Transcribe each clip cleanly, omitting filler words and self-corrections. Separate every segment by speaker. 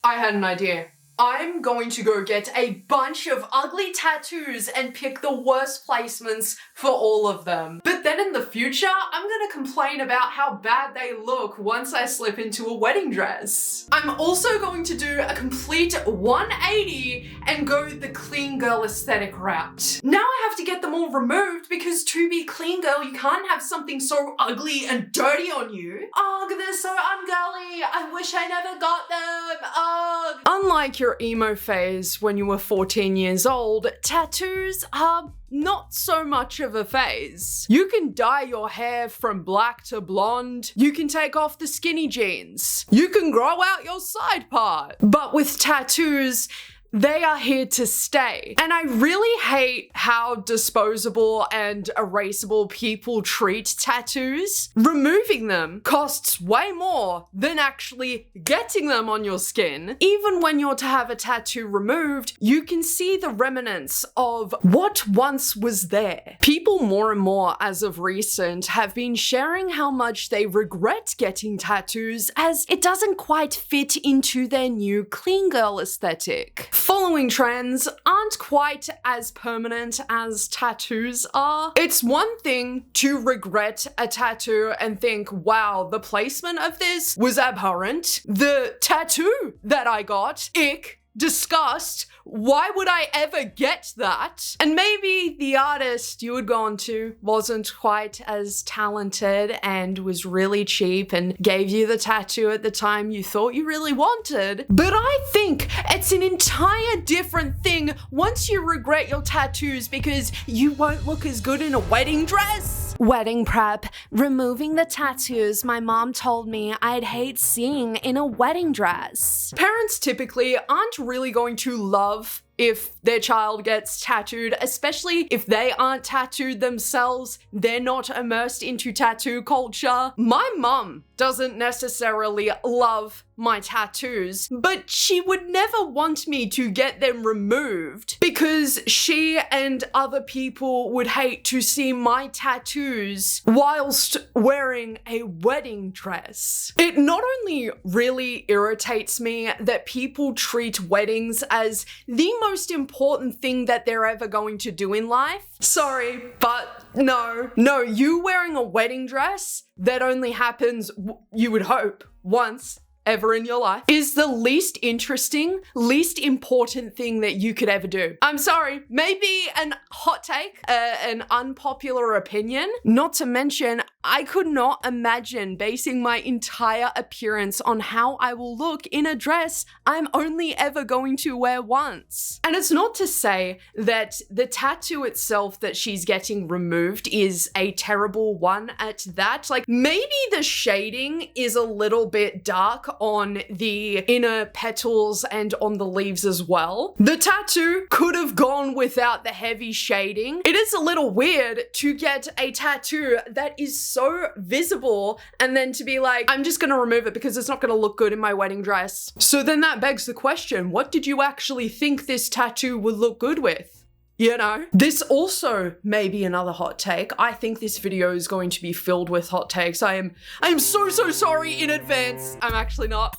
Speaker 1: I had an idea. I'm going to go get a bunch of ugly tattoos and pick the worst placements for all of them. But then in the future, I'm gonna complain about how bad they look once I slip into a wedding dress. I'm also going to do a complete 180 and go the clean girl aesthetic route. Now I have to get them all removed because to be clean girl, you can't have something so ugly and dirty on you. Ugh, they're so ungirly. I wish I never got them. Ugh. Unlike your emo phase when you were 14 years old, tattoos are not so much of a phase. You can dye your hair from black to blonde. You can take off the skinny jeans. You can grow out your side part. But with tattoos, they are here to stay. And I really hate how disposable and erasable people treat tattoos. Removing them costs way more than actually getting them on your skin. Even when you're to have a tattoo removed, you can see the remnants of what once was there. People more and more as of recent have been sharing how much they regret getting tattoos as it doesn't quite fit into their new clean girl aesthetic. Following trends aren't quite as permanent as tattoos are. It's one thing to regret a tattoo and think, wow, the placement of this was abhorrent. The tattoo that I got, ick, disgust, why would I ever get that? And maybe the artist you had gone to wasn't quite as talented and was really cheap and gave you the tattoo at the time you thought you really wanted. But I think it's an entire different thing once you regret your tattoos because you won't look as good in a wedding dress. Wedding prep, removing the tattoos my mom told me I'd hate seeing in a wedding dress. Parents typically aren't really going to love if their child gets tattooed, especially if they aren't tattooed themselves, they're not immersed into tattoo culture. My mum doesn't necessarily love my tattoos, but she would never want me to get them removed because she and other people would hate to see my tattoos whilst wearing a wedding dress. It not only really irritates me that people treat weddings as the most important thing that they're ever going to do in life. Sorry, but no, you wearing a wedding dress that only happens, you would hope, once ever in your life is the least interesting, least important thing that you could ever do. I'm sorry, maybe an hot take, an unpopular opinion. Not to mention, I could not imagine basing my entire appearance on how I will look in a dress I'm only ever going to wear once. And it's not to say that the tattoo itself that she's getting removed is a terrible one at that. Like, maybe the shading is a little bit dark on the inner petals and on the leaves as well. The tattoo could have gone without the heavy shading. It is a little weird to get a tattoo that is so visible and then to be like, I'm just gonna remove it because it's not gonna look good in my wedding dress. So then that begs the question, what did you actually think this tattoo would look good with? You know, this also may be another hot take. I think this video is going to be filled with hot takes. I am so sorry in advance. I'm actually not.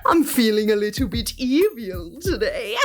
Speaker 1: I'm feeling a little bit evil today.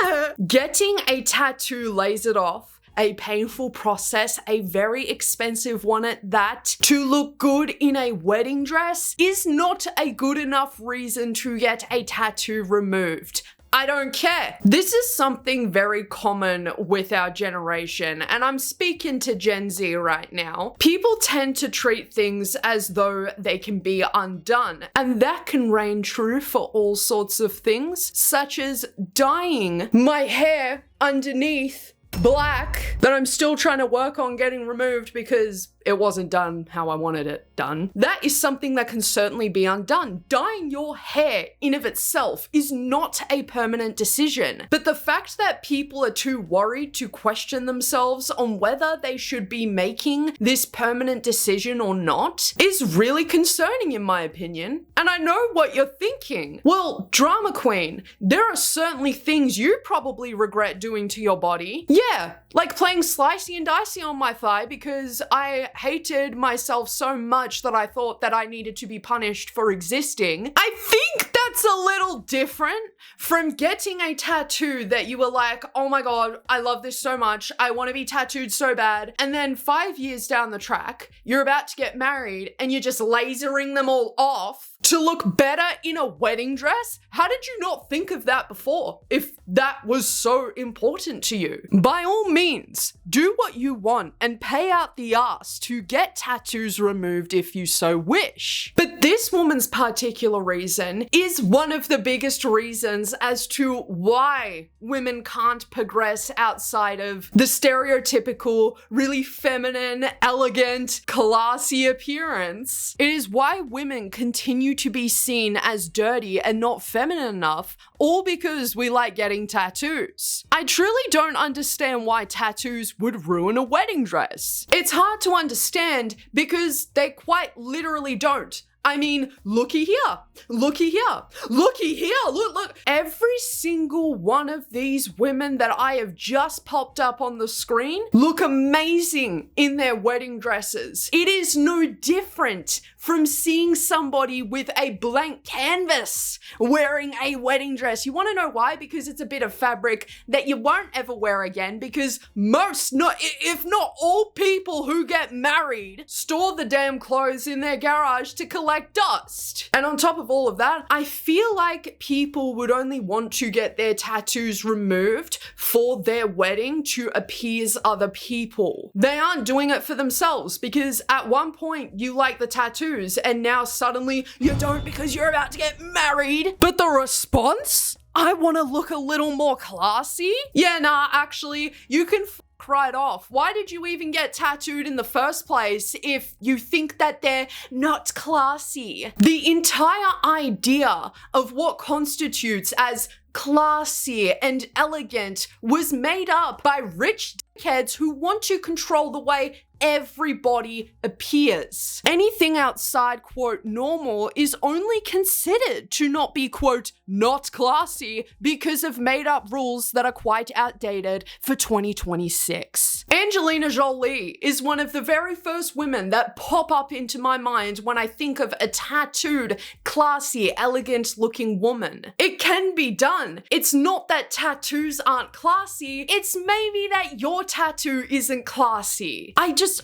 Speaker 1: Getting a tattoo lasered off, a painful process, a very expensive one at that, to look good in a wedding dress is not a good enough reason to get a tattoo removed. I don't care. This is something very common with our generation, and I'm speaking to Gen Z right now. People tend to treat things as though they can be undone, and that can reign true for all sorts of things, such as dyeing my hair underneath black that I'm still trying to work on getting removed because it wasn't done how I wanted it done. That is something that can certainly be undone. Dyeing your hair in of itself is not a permanent decision. But the fact that people are too worried to question themselves on whether they should be making this permanent decision or not is really concerning in my opinion. And I know what you're thinking. Well, drama queen, there are certainly things you probably regret doing to your body. Yeah, like playing slicey and dicey on my thigh because I hated myself so much that I thought that I needed to be punished for existing. I think that's a little different from getting a tattoo that you were like, oh my God, I love this so much. I want to be tattooed so bad. And then 5 years down the track, you're about to get married and you're just lasering them all off to look better in a wedding dress? How did you not think of that before, if that was so important to you? By all means, do what you want and pay out the ass to get tattoos removed if you so wish. But this woman's particular reason is one of the biggest reasons as to why women can't progress outside of the stereotypical, really feminine, elegant, classy appearance. It is why women continue to be seen as dirty and not feminine enough, all because we like getting tattoos. I truly don't understand why tattoos would ruin a wedding dress. It's hard to understand because they quite literally don't. I mean, looky here, looky here, looky here, look. Every single one of these women that I have just popped up on the screen look amazing in their wedding dresses. It is no different from seeing somebody with a blank canvas wearing a wedding dress. You want to know why? Because it's a bit of fabric that you won't ever wear again, because most, if not all people who get married store the damn clothes in their garage to collect dust. And on top of all of that, I feel like people would only want to get their tattoos removed for their wedding to appease other people. They aren't doing it for themselves, because at one point you like the tattoos and now suddenly you don't because you're about to get married. But the response? I want to look a little more classy? Yeah, nah, actually, you can right off. Why did you even get tattooed in the first place if you think that they're not classy? The entire idea of what constitutes as classy and elegant was made up by rich dickheads who want to control the way everybody appears. Anything outside, quote, normal is only considered to not be, quote, not classy because of made up rules that are quite outdated for 2026. Angelina Jolie is one of the very first women that pop up into my mind when I think of a tattooed, classy, elegant looking woman. It can be done. It's not that tattoos aren't classy, it's maybe that your tattoo isn't classy.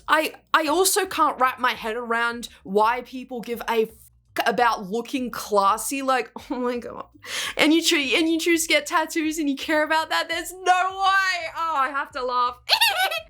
Speaker 1: I also can't wrap my head around why people give a about looking classy. Like, oh my God. And you choose to get tattoos and you care about that? There's no way. Oh, I have to laugh.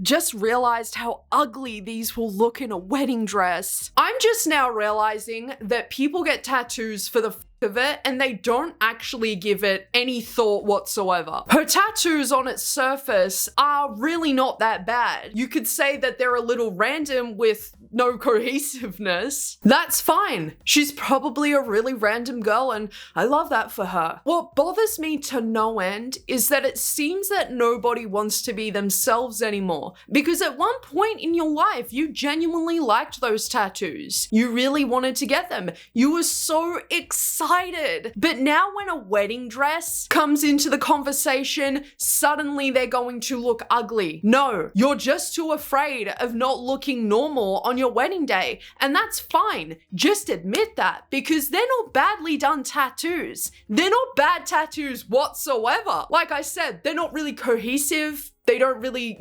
Speaker 1: Just realized how ugly these will look in a wedding dress. I'm just now realizing that people get tattoos for the of it and they don't actually give it any thought whatsoever. Her tattoos on its surface are really not that bad. You could say that they're a little random with no cohesiveness. That's fine. She's probably a really random girl and I love that for her. What bothers me to no end is that it seems that nobody wants to be themselves anymore, because at one point in your life you genuinely liked those tattoos. You really wanted to get them. You were so excited. But now when a wedding dress comes into the conversation, suddenly they're going to look ugly. No, you're just too afraid of not looking normal on your wedding day. And that's fine. Just admit that, because they're not badly done tattoos. They're not bad tattoos whatsoever. Like I said, they're not really cohesive. They don't really,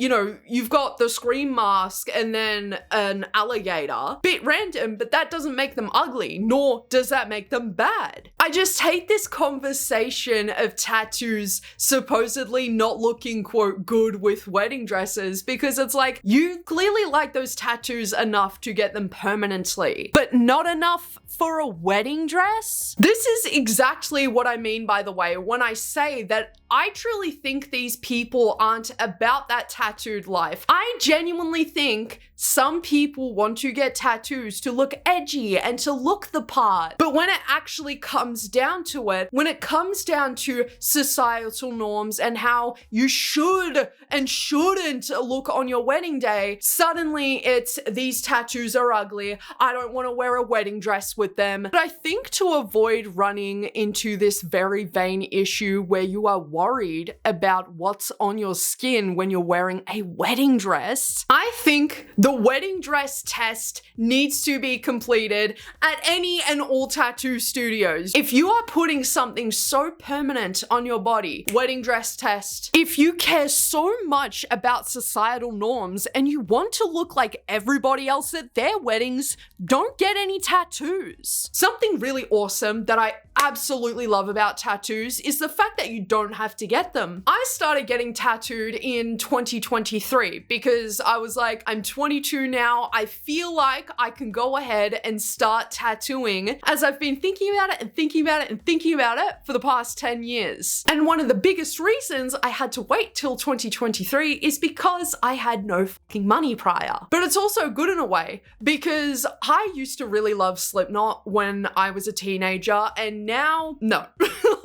Speaker 1: you've got the scream mask and then an alligator. Bit random, but that doesn't make them ugly, nor does that make them bad. I just hate this conversation of tattoos supposedly not looking, quote, good with wedding dresses, because it's like, you clearly like those tattoos enough to get them permanently, but not enough for a wedding dress? This is exactly what I mean, by the way, when I say that I truly think these people aren't about that tattooed life. I genuinely think Some people want to get tattoos to look edgy and to look the part. But when it actually comes down to it, when it comes down to societal norms and how you should and shouldn't look on your wedding day, suddenly it's these tattoos are ugly. I don't want to wear a wedding dress with them. But I think to avoid running into this very vain issue where you are worried about what's on your skin when you're wearing a wedding dress, I think the wedding dress test needs to be completed at any and all tattoo studios. If you are putting something so permanent on your body, wedding dress test. If you care so much about societal norms and you want to look like everybody else at their weddings, don't get any tattoos. Something really awesome that I absolutely love about tattoos is the fact that you don't have to get them. I started getting tattooed in 2023 because I was like, I'm 22 now. I feel like I can go ahead and start tattooing, as I've been thinking about it and thinking about it and thinking about it for the past 10 years. And one of the biggest reasons I had to wait till 2023 is because I had no fucking money prior. But it's also good in a way because I used to really love Slipknot when I was a teenager, and now, no.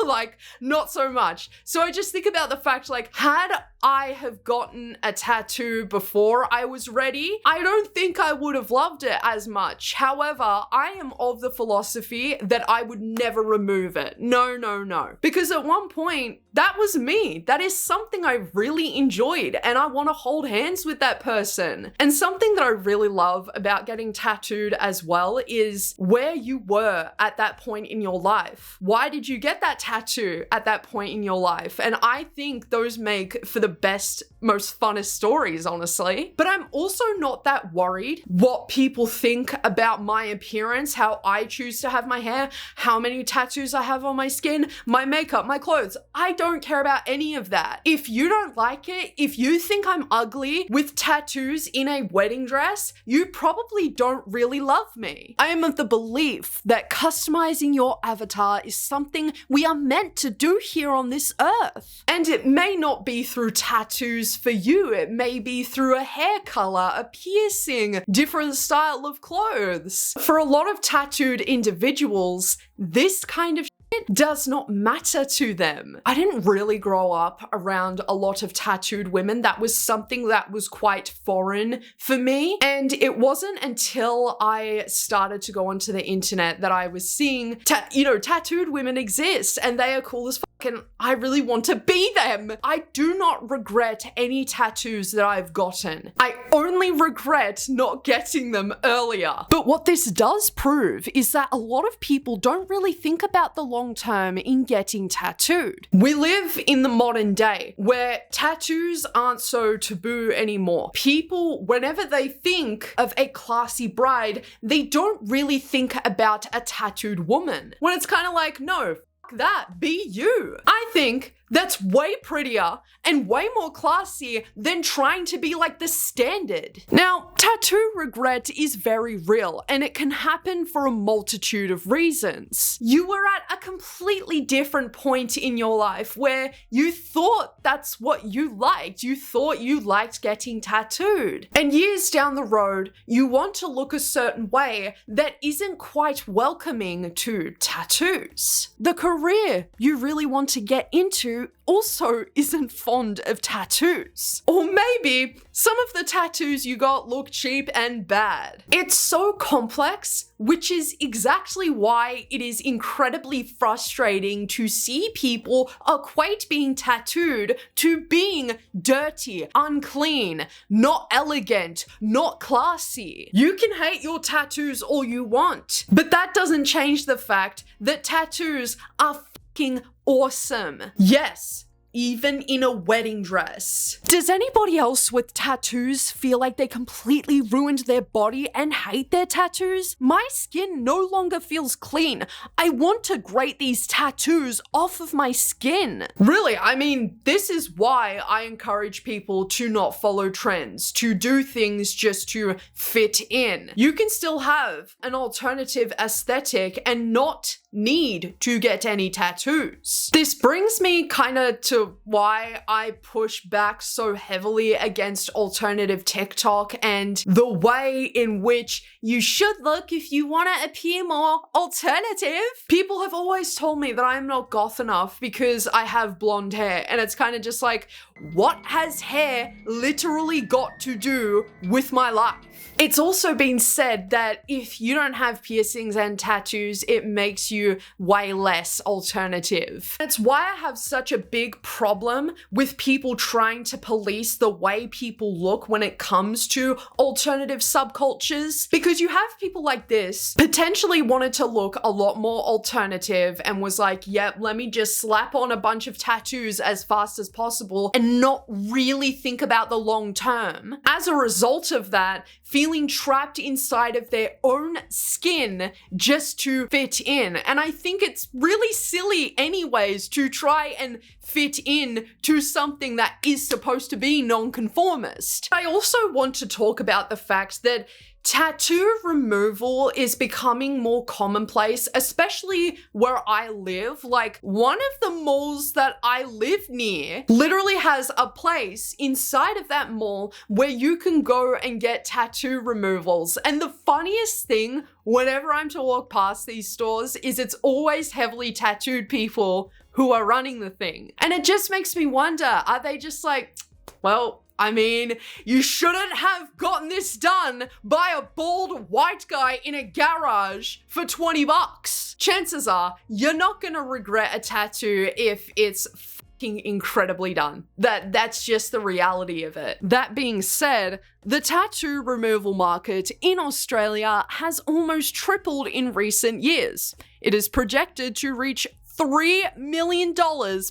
Speaker 1: Like, not so much. So I just think about the fact, like, had I have gotten a tattoo before I was ready, I don't think I would have loved it as much. However, I am of the philosophy that I would never remove it. No, no, no. Because at one point, that was me. That is something I really enjoyed, and I want to hold hands with that person. And something that I really love about getting tattooed as well is where you were at that point in your life. Why did you get that tattoo at that point in your life? And I think those make for the best, most funnest stories, honestly. But I'm also not that worried what people think about my appearance, how I choose to have my hair, how many tattoos I have on my skin, my makeup, my clothes. I don't care about any of that. If you don't like it, if you think I'm ugly with tattoos in a wedding dress, you probably don't really love me. I am of the belief that customizing your avatar is something we are meant to do here on this earth. And it may not be through tattoos for you. It may be through a hair color, a piercing, different style of clothes. For a lot of tattooed individuals, this kind of it does not matter to them. I didn't really grow up around a lot of tattooed women. That was something that was quite foreign for me. And it wasn't until I started to go onto the internet that I was seeing, tattooed women exist and they are cool as fuck and I really want to be them. I do not regret any tattoos that I've gotten. I only regret not getting them earlier. But what this does prove is that a lot of people don't really think about the long term in getting tattooed. We live in the modern day where tattoos aren't so taboo anymore. People, whenever they think of a classy bride, they don't really think about a tattooed woman. When it's kind of like, no, fuck that, be you. I think that's way prettier and way more classy than trying to be like the standard. Now, tattoo regret is very real and it can happen for a multitude of reasons. You were at a completely different point in your life where you thought that's what you liked. You thought you liked getting tattooed. And years down the road, you want to look a certain way that isn't quite welcoming to tattoos. The career you really want to get into also isn't fond of tattoos. Or maybe some of the tattoos you got look cheap and bad. It's so complex, which is exactly why it is incredibly frustrating to see people equate being tattooed to being dirty, unclean, not elegant, not classy. You can hate your tattoos all you want, but that doesn't change the fact that tattoos are fucking awesome. Yes, even in a wedding dress. Does anybody else with tattoos feel like they completely ruined their body and hate their tattoos? My skin no longer feels clean. I want to grate these tattoos off of my skin. Really, I mean, this is why I encourage people to not follow trends, to do things just to fit in. You can still have an alternative aesthetic and not need to get any tattoos. This brings me kind of to why I push back so heavily against alternative TikTok and the way in which you should look if you want to appear more alternative. People have always told me that I'm not goth enough because I have blonde hair, and it's kind of just like, what has hair literally got to do with my life? It's also been said that if you don't have piercings and tattoos, it makes you way less alternative. That's why I have such a big problem with people trying to police the way people look when it comes to alternative subcultures, because you have people like this potentially wanted to look a lot more alternative and was like, yep, let me just slap on a bunch of tattoos as fast as possible and not really think about the long term. As a result of that, feeling trapped inside of their own skin just to fit in. And I think it's really silly anyways to try and fit in to something that is supposed to be non-conformist. I also want to talk about the fact that tattoo removal is becoming more commonplace, especially where I live. Like, one of the malls that I live near literally has a place inside of that mall where you can go and get tattoo removals. And the funniest thing, whenever I'm to walk past these stores, is it's always heavily tattooed people who are running the thing. And it just makes me wonder, are they just like, well, I mean, you shouldn't have gotten this done by a bald white guy in a garage for 20 bucks. Chances are you're not gonna regret a tattoo if it's fucking incredibly done. That's just the reality of it. That being said, the tattoo removal market in Australia has almost tripled in recent years. It is projected to reach $3 million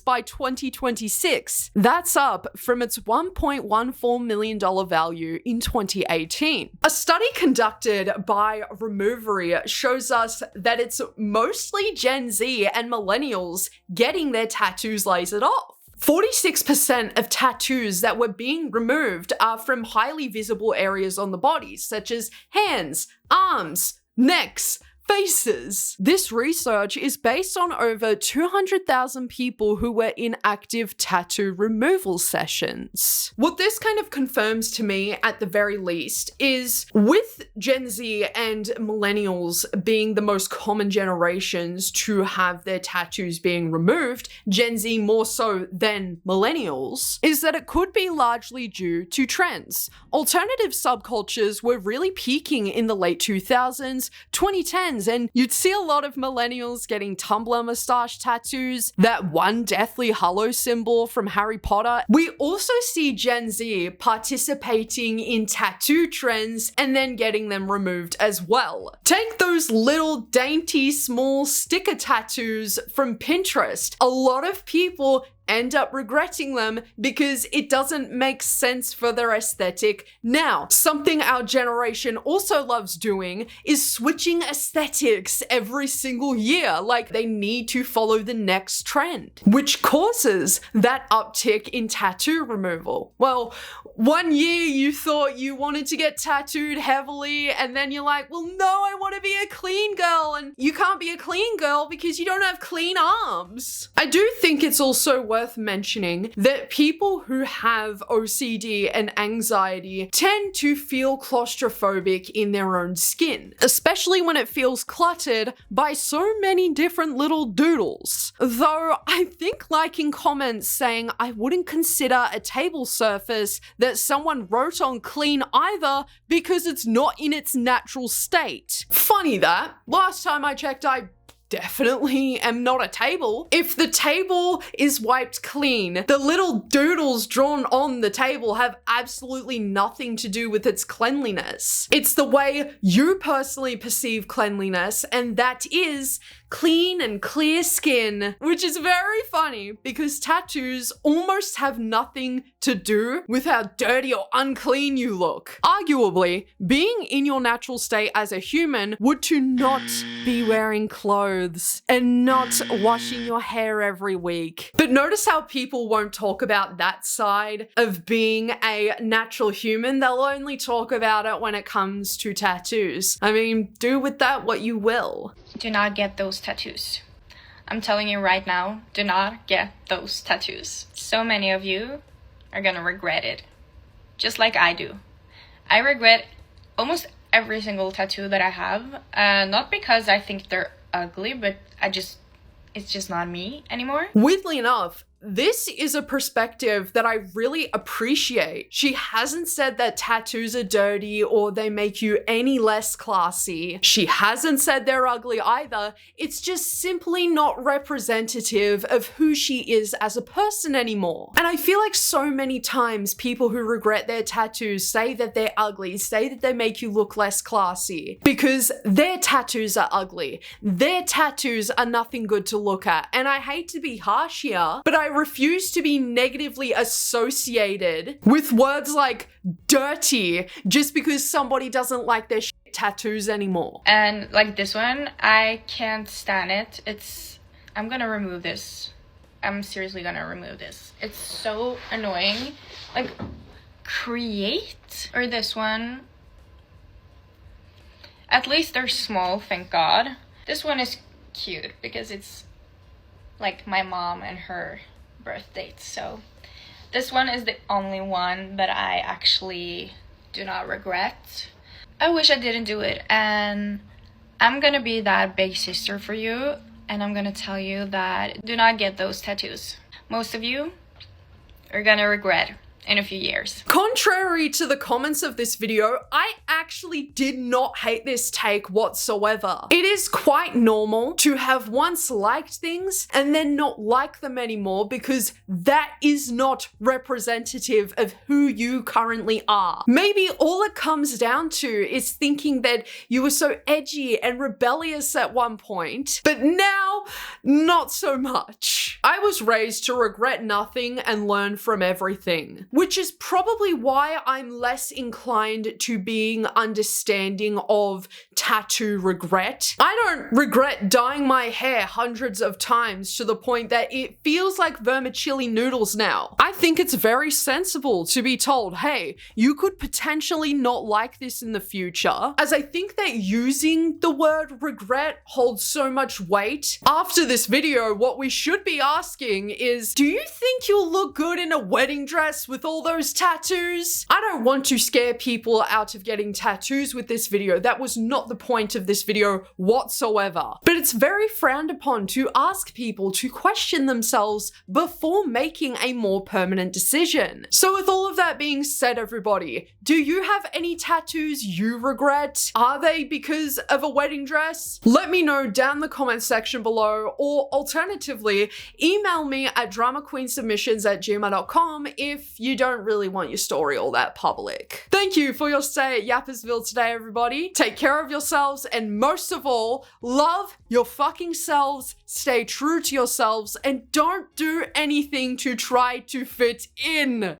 Speaker 1: by 2026. That's up from its $1.14 million value in 2018. A study conducted by Removery shows us that it's mostly Gen Z and millennials getting their tattoos lasered off. 46% of tattoos that were being removed are from highly visible areas on the body, such as hands, arms, necks, faces. This research is based on over 200,000 people who were in active tattoo removal sessions. What this kind of confirms to me, at the very least, is with Gen Z and millennials being the most common generations to have their tattoos being removed, Gen Z more so than millennials, is that it could be largely due to trends. Alternative subcultures were really peaking in the late 2000s, 2010s, and you'd see a lot of millennials getting Tumblr mustache tattoos, that one Deathly Hallow symbol from Harry Potter. We also see Gen Z participating in tattoo trends and then getting them removed as well. Take those little dainty small sticker tattoos from Pinterest. A lot of people end up regretting them because it doesn't make sense for their aesthetic now. Something our generation also loves doing is switching aesthetics every single year, like they need to follow the next trend, which causes that uptick in tattoo removal. Well, one year you thought you wanted to get tattooed heavily, and then you're like, well, no, I want to be a clean girl, and you can't be a clean girl because you don't have clean arms. I do think it's also worth mentioning that people who have OCD and anxiety tend to feel claustrophobic in their own skin, especially when it feels cluttered by so many different little doodles. Though I think liking comments saying I wouldn't consider a table surface that someone wrote on clean either because it's not in its natural state. Funny that. Last time I checked, I definitely am not a table. If the table is wiped clean, the little doodles drawn on the table have absolutely nothing to do with its cleanliness. It's the way you personally perceive cleanliness, and that is clean and clear skin, which is very funny because tattoos almost have nothing to do with how dirty or unclean you look. Arguably, being in your natural state as a human would to not be wearing clothes and not washing your hair every week. But notice how people won't talk about that side of being a natural human. They'll only talk about it when it comes to tattoos. I mean, do with that what you will.
Speaker 2: do not get those tattoos. I'm telling you right now, do not get those tattoos. So many of you are gonna regret it, just like I do. I regret almost every single tattoo that I have, not because I think they're ugly, but it's just not me anymore.
Speaker 1: Weirdly enough, this is a perspective that I really appreciate. She hasn't said that tattoos are dirty or they make you any less classy. She hasn't said they're ugly either. It's just simply not representative of who she is as a person anymore. And I feel like so many times people who regret their tattoos say that they're ugly, say that they make you look less classy, because their tattoos are ugly. Their tattoos are nothing good to look at. And I hate to be harsh here, but I refuse to be negatively associated with words like dirty just because somebody doesn't like their tattoos anymore.
Speaker 2: And like this one, I can't stand it. I'm gonna remove this. I'm seriously gonna remove this. It's so annoying. Like, create, or this one. At least they're small, thank God. This one is cute because it's like my mom and her birth date. So this one is the only one that I actually do not regret. I wish I didn't do it, and I'm gonna be that big sister for you, and I'm gonna tell you that do not get those tattoos. Most of you are gonna regret in a few years.
Speaker 1: Contrary to the comments of this video, I actually did not hate this take whatsoever. It is quite normal to have once liked things and then not like them anymore, because that is not representative of who you currently are. Maybe all it comes down to is thinking that you were so edgy and rebellious at one point, but now not so much. I was raised to regret nothing and learn from everything, which is probably why I'm less inclined to being understanding of tattoo regret. I don't regret dyeing my hair hundreds of times to the point that it feels like vermicelli noodles now. I think it's very sensible to be told, hey, you could potentially not like this in the future, as I think that using the word regret holds so much weight. After this video, what we should be asking is, do you think you'll look good in a wedding dress with all those tattoos? I don't want to scare people out of getting tattoos with this video. That was not the point of this video whatsoever. But it's very frowned upon to ask people to question themselves before making a more permanent decision. So with all of that being said, everybody, do you have any tattoos you regret? Are they because of a wedding dress? Let me know down in the comment section below, or alternatively, email me at dramakweensubmissions@gmail.com if you don't really want your story all that public. Thank you for your stay at Yappersville today, everybody. Take care of yourselves, and most of all, love your fucking selves, stay true to yourselves, and don't do anything to try to fit in.